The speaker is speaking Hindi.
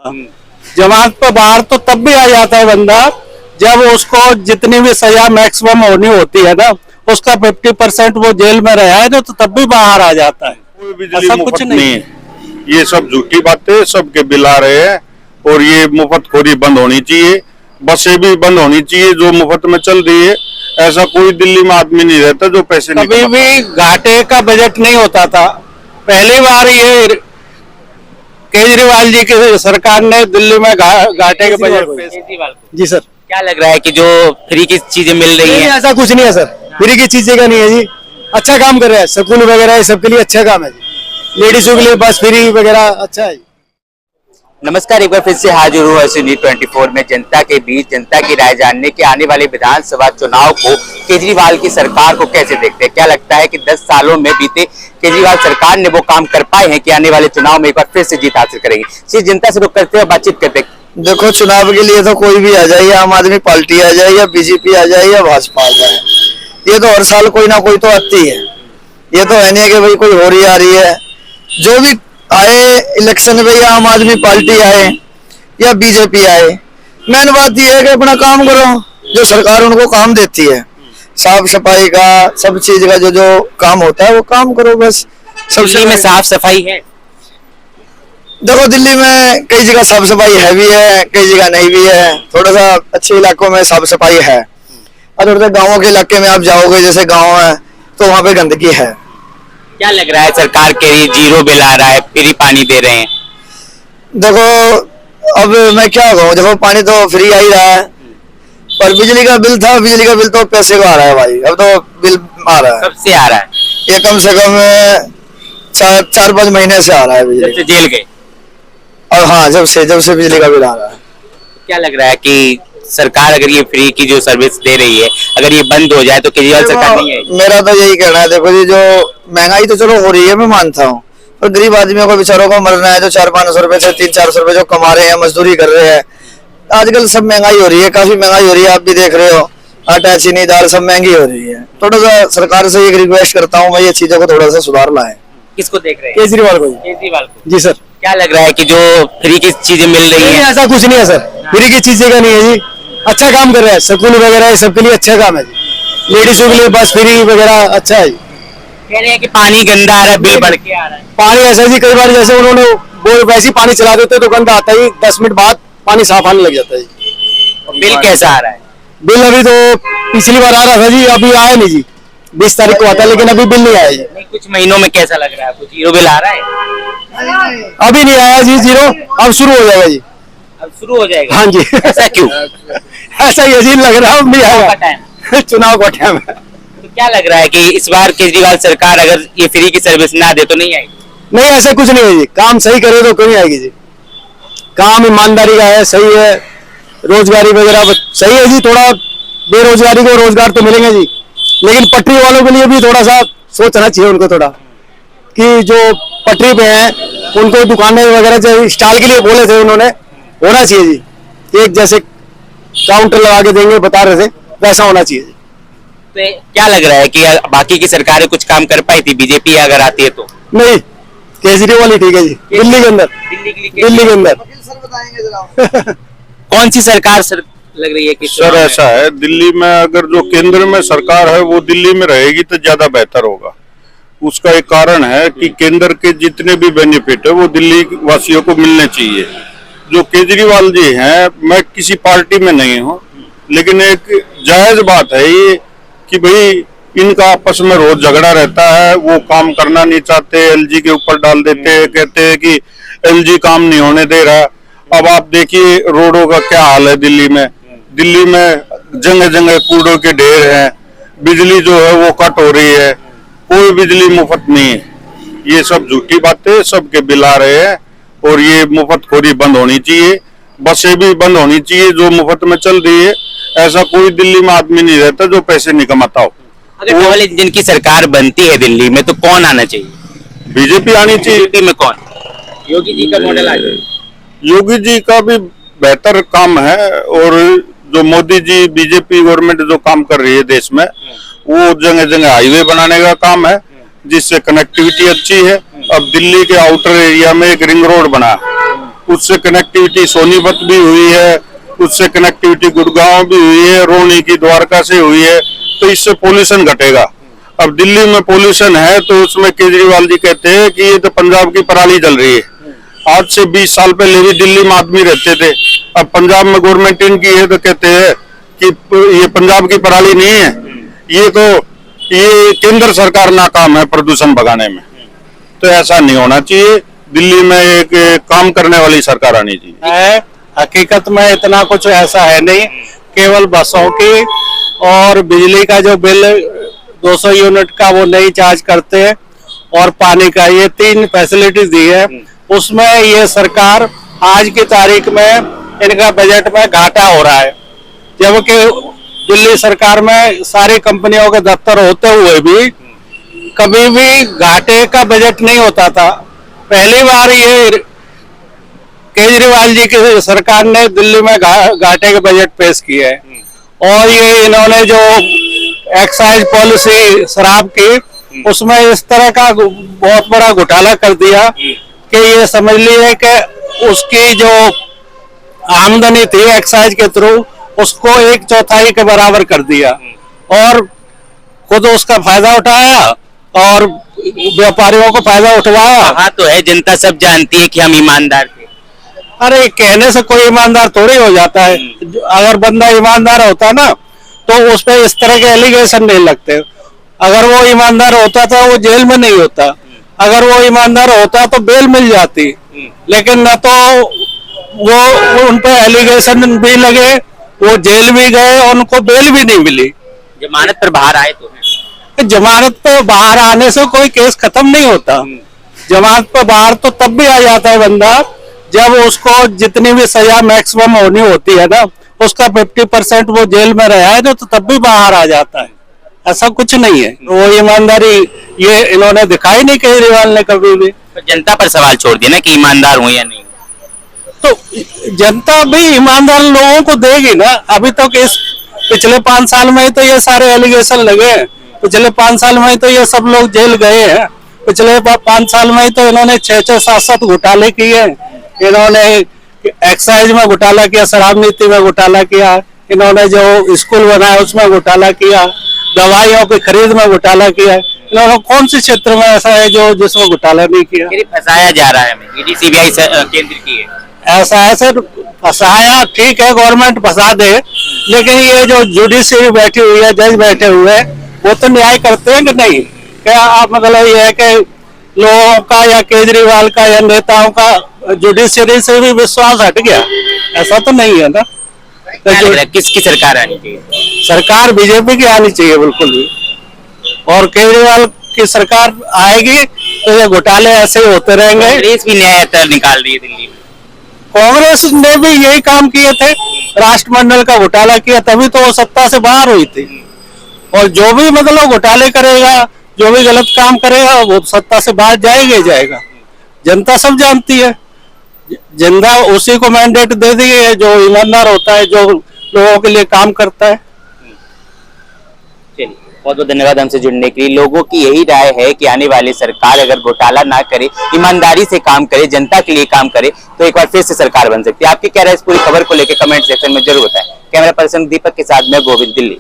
जमानत पर बाहर तो तब भी आ जाता है बंदा जब उसको जितनी भी सजा मैक्सिमम होनी होती है ना, उसका 50% वो जेल में रहा है तो तब भी बाहर आ जाता है। कोई बिजली ऐसा मुफ्त कुछ नहीं है, ये सब झूठी बातें सबके बिल आ रहे हैं। और ये मुफ्तखोरी बंद होनी चाहिए, बसें भी बंद होनी चाहिए जो मुफ्त में चल रही है। ऐसा कोई दिल्ली में आदमी नहीं रहता जो पैसे नहीं कभी भी घाटे का बजट नहीं होता था। पहली बार ये केजरीवाल जी की सरकार ने दिल्ली में घाटे के बजट। केजरीवाल को जी सर। क्या लग रहा है कि जो फ्री की चीजें मिल रही नहीं, हैं? ऐसा कुछ नहीं है सर, फ्री की चीजें का नहीं है जी। अच्छा काम कर रहा है, स्कूल वगैरह ये सबके लिए अच्छा काम है जी। लेडीजों के लिए बस फ्री वगैरह अच्छा है। नमस्कार, एक बार फिर से हाजिर हुआ न्यूज़ 24 में जनता के बीच जनता की राय जानने के आने वाले विधानसभा चुनाव को केजरीवाल की सरकार को कैसे देखते हैं। क्या लगता है कि 10 सालों में बीते केजरीवाल सरकार ने वो काम कर पाए हैं कि आने वाले चुनाव में एक बार फिर से जीत हासिल करेंगे। सिर्फ जनता से रुक करते हैं, बातचीत करते हैं। देखो, चुनाव के लिए तो कोई भी आ जाए, या आम आदमी पार्टी आ जाए, या बीजेपी आ जाए, या भाजपा आ जाए, ये तो हर साल कोई ना कोई तो आती है। ये तो है नहीं कि भाई कोई हो रही आ रही है। जो भी आए इलेक्शन में, या आम आदमी पार्टी आए या बीजेपी आए, मेन बात यह है कि अपना काम करो जो सरकार उनको काम देती है। साफ सफाई का, सब चीज का जो काम होता है वो काम करो बस। दिल्ली में साफ सफाई है? देखो, दिल्ली में कई जगह साफ सफाई है भी है, कई जगह नहीं भी है। थोड़ा सा अच्छे इलाकों में साफ सफाई है, और थोड़े गाँवों के इलाके में आप जाओगे, जैसे गाँव है तो वहाँ पे गंदगी है। क्या लग रहा है सरकार के लिए जीरो बिल आ रहा है, फ्री पानी दे रहे हैं? देखो, अब मैं क्या कहूँ, देखो पानी तो फ्री आ ही रहा है, पर बिजली का बिल था, बिजली का बिल तो पैसे का आ रहा है भाई। अब तो बिल आ रहा है, सबसे आ रहा है, ये कम से कम 4-5 महीने से आ रहा है बिजली। जब से जेल गए? और हाँ, जब से बिजली का बिल आ रहा है। क्या लग रहा है कि सरकार अगर ये फ्री की जो सर्विस दे रही है, अगर ये बंद हो जाए तो केजरीवाल सरकार नहीं है? मेरा तो यही कहना है, देखो जी, जो महंगाई तो चलो हो रही है, मैं मानता हूँ, पर गरीब आदमियों को बेचारों को मरना है, जो 400-500 रुपए से 300-400 रुपए जो कमा रहे हैं, मजदूरी कर रहे हैं। आजकल सब महंगाई हो रही है, काफी महंगाई हो रही है, आप भी देख रहे हो। आटा, चीनी, दाल सब महंगी हो रही है। थोड़ा सा सरकार से एक रिक्वेस्ट करता हूँ मैं, ये चीजों को थोड़ा सा सुधार लाए। किसको देख रहे हैं? केजरीवाल को। केजरीवाल को। जी सर। क्या लग रहा है कि जो फ्री की चीजें मिल रही नहीं, हैं? ऐसा कुछ नहीं है सर, फ्री की चीजें का नहीं है जी। अच्छा काम कर रहा है, स्कूल वगैरह ये सबके लिए अच्छा काम है जी। लेडीजों के लिए बस फ्री वगैरह अच्छा है। कह रहे हैं कि पानी गंदा आ रहा है, बिल बढ़ के आ रहा है। पानी ऐसा जी, कई बार जैसे उन्होंने वो वैसे ही पानी चला देते तो गंदा आता ही, 10 मिनट बाद पानी साफ आने लग जाता है जी। बिल कैसा आ रहा है? बिल अभी तो पिछली बार आ रहा था जी, अभी आया नहीं जी। 20 तारीख को आता है, लेकिन अभी बिल नहीं आया जी। नहीं, कुछ महीनों में कैसा लग रहा है आपको? जीरो बिल आ रहा है? अभी नहीं आया जी जीरो, अब शुरू हो जाएगा जी। अब शुरू हो जाएगा? हाँ जी। ऐसा क्यों? ऐसा ही अजीब लग रहा है, अब नहीं आएगा। चुनाव का टाइम है। तो क्या लग रहा है कि इस बार केजरीवाल सरकार अगर ये फ्री की सर्विस ना दे तो नहीं आएगी? नहीं, ऐसा कुछ नहीं है जी, काम सही करे तो क्यों आएगी जी। काम ईमानदारी का है, सही है, रोजगारी वगैरह सही है जी। थोड़ा बेरोजगारी को रोजगार तो मिलेंगे जी, लेकिन पटरी वालों के लिए भी थोड़ा सा सोचना चाहिए उनको, थोड़ा कि जो पटरी पे हैं उनको दुकानें वगैरह स्टॉल के लिए बोले थे उन्होंने, होना चाहिए जी। एक जैसे काउंटर लगा के देंगे बता रहे थे, वैसा होना चाहिए जी। तो क्या लग रहा है कि बाकी की सरकारें कुछ काम कर पाई थी, बीजेपी अगर आती है तो? नहीं, केजरीवाल ही ठीक है जी। दिल्ली के अंदर, दिल्ली के अंदर कौन सी सरकार लग रही है कि सर ऐसा है, दिल्ली में अगर जो केंद्र में सरकार है वो दिल्ली में रहेगी तो ज्यादा बेहतर होगा। उसका एक कारण है कि केंद्र के जितने भी बेनिफिट है वो दिल्ली वासियों को मिलने चाहिए। जो केजरीवाल जी हैं, मैं किसी पार्टी में नहीं हूँ, लेकिन एक जायज बात है ये कि भाई इनका आपस में रोज झगड़ा रहता है। वो काम करना नहीं चाहते, एलजी के ऊपर डाल देते हैं, कहते हैं कि एलजी काम नहीं होने दे रहा। अब आप देखिए रोडों का क्या हाल है दिल्ली में। दिल्ली में जगह जगह कूड़ों के ढेर हैं, बिजली जो है वो कट हो रही है, कोई बिजली मुफ्त नहीं है। ये सब झूठी बातें सबके बिल आ रहे हैं, और ये मुफ्तखोरी बंद होनी चाहिए, बसें भी बंद होनी चाहिए जो मुफ्त में चल रही है। ऐसा कोई दिल्ली में आदमी नहीं रहता जो पैसे नहीं कमाता हो। अगर डबल इंजन की सरकार बनती है दिल्ली में तो कौन आना चाहिए? बीजेपी आनी चाहिए। बीजेपी में कौन? योगी जी का मॉडल आ जाए। योगी जी का भी बेहतर काम है, और जो मोदी जी बीजेपी गवर्नमेंट जो काम कर रही है देश में, वो जगह जगह हाईवे बनाने का काम है जिससे कनेक्टिविटी अच्छी है। अब दिल्ली के आउटर एरिया में एक रिंग रोड बना, उससे कनेक्टिविटी सोनीपत भी हुई है, उससे कनेक्टिविटी गुड़गांव भी हुई है, रोहनी की द्वारका से हुई है, तो इससे पोल्यूशन घटेगा। अब दिल्ली में पोल्यूशन है तो उसमें केजरीवाल जी कहते हैं कि ये तो पंजाब की पराली जल रही है। आज से 20 साल पहले भी दिल्ली में आदमी रहते थे, अब पंजाब में गवर्नमेंट इनकी है तो कहते हैं कि ये पंजाब की पराली नहीं है, ये केंद्र सरकार नाकाम है प्रदूषण भगाने में। तो ऐसा नहीं होना चाहिए, दिल्ली में एक काम करने वाली सरकार आनी चाहिए। है हकीकत में इतना कुछ ऐसा है नहीं, केवल बसों की और बिजली का जो बिल 200 यूनिट का वो नहीं चार्ज करते हैं, और पानी का, ये 3 फैसिलिटीज दी है। उसमें ये सरकार आज की तारीख में इनका बजट में घाटा हो रहा है, जबकि दिल्ली सरकार में सारी कंपनियों के दफ्तर होते हुए भी कभी भी घाटे का बजट नहीं होता था। पहली बार ये केजरीवाल जी की सरकार ने दिल्ली में घाटे के बजट पेश किया है, और ये इन्होंने जो एक्साइज पॉलिसी शराब की, उसमें इस तरह का बहुत बड़ा घोटाला कर दिया कि ये समझ लिए कि उसकी जो आमदनी थी एक्साइज के थ्रू, उसको 1/4 के बराबर कर दिया, और खुद उसका फायदा उठाया और व्यापारियों को फायदा उठवाया। हाँ तो है, जनता सब जानती है कि हम ईमानदार थे। अरे कहने से कोई ईमानदार थोड़ी हो जाता है, अगर बंदा ईमानदार होता ना तो उस पर इस तरह के एलिगेशन नहीं लगते। अगर वो ईमानदार होता तो वो जेल में नहीं होता, अगर वो ईमानदार होता तो बेल मिल जाती, लेकिन न तो वो उन पे एलिगेशन भी लगे, वो जेल भी गए और उनको बेल भी नहीं मिली। जमानत पर बाहर आए तो है। जमानत पे बाहर आने से कोई केस खत्म नहीं होता। जमानत पे बाहर तो तब भी आ जाता है बंदा जब उसको जितनी भी सजा मैक्सिमम होनी होती है ना, उसका 50% वो जेल में रहा है तो तब भी बाहर आ जाता है। ऐसा कुछ नहीं है, वो ईमानदारी ये इन्होंने दिखाई नहीं केजरीवाल ने कभी भी। तो जनता पर सवाल छोड़ दिया ना कि ईमानदार हूं या नहीं। तो जनता भी ईमानदार लोगों को देगी ना। अभी तक इस पिछले 5 साल में ही तो ये सारे एलिगेशन लगे हैं, पिछले 5 साल में ही तो ये सब लोग जेल गए हैं, पिछले 5 साल में ही तो इन्होंने 6-6, 7-7 घोटाले किए। इन्होंने एक्साइज में घोटाला किया, शराब नीति में घोटाला किया, इन्होंने जो स्कूल बनाया उसमें घोटाला किया, दवाइयों की खरीद में घोटाला किया। इन्होंने कौन से क्षेत्र में ऐसा है जो जिसमें घोटाला नहीं किया? फंसाया जा रहा है हमें, ईडी सीबीआई केंद्र की है। ऐसा है सर, फंसाया ठीक है, गवर्नमेंट फंसा दे, लेकिन ये जो जुडिशरी बैठी हुई है, जज बैठे हुए हैं, वो तो न्याय करते हैं कि नहीं? क्या आप मतलब ये है कि लोगों का या केजरीवाल का या नेताओं का जुडिशरी से भी विश्वास हट गया? ऐसा तो नहीं है ना। तो किसकी सरकार आनी चाहिए? सरकार बीजेपी की आनी चाहिए बिल्कुल भी, और केजरीवाल की सरकार आएगी तो ये घोटाले ऐसे ही होते रहेंगे। कांग्रेस भी न्याय निकाल रही है दिल्ली में। कांग्रेस ने भी यही काम किए थे, राष्ट्रमंडल का घोटाला किया, तभी तो वो सत्ता से बाहर हुई थी। और जो भी मतलब घोटाले करेगा, जो भी गलत काम करेगा, वो सत्ता से बाहर जाएगा ही जाएगा। जनता सब जानती है, जनता उसी को मैंडेट दे दी है जो ईमानदार होता है, जो लोगों के लिए काम करता है। चलिए, बहुत बहुत धन्यवाद हमसे जुड़ने के लिए। लोगों की यही राय है कि आने वाली सरकार अगर घोटाला ना करे, ईमानदारी से काम करे, जनता के लिए काम करे, तो एक बार फिर से सरकार बन सकती है। आपकी क्या राय इस पूरी खबर को लेकर कमेंट सेक्शन में जरूर बताएं। कैमरा पर्सन दीपक के साथ मैं गोविंद, दिल्ली।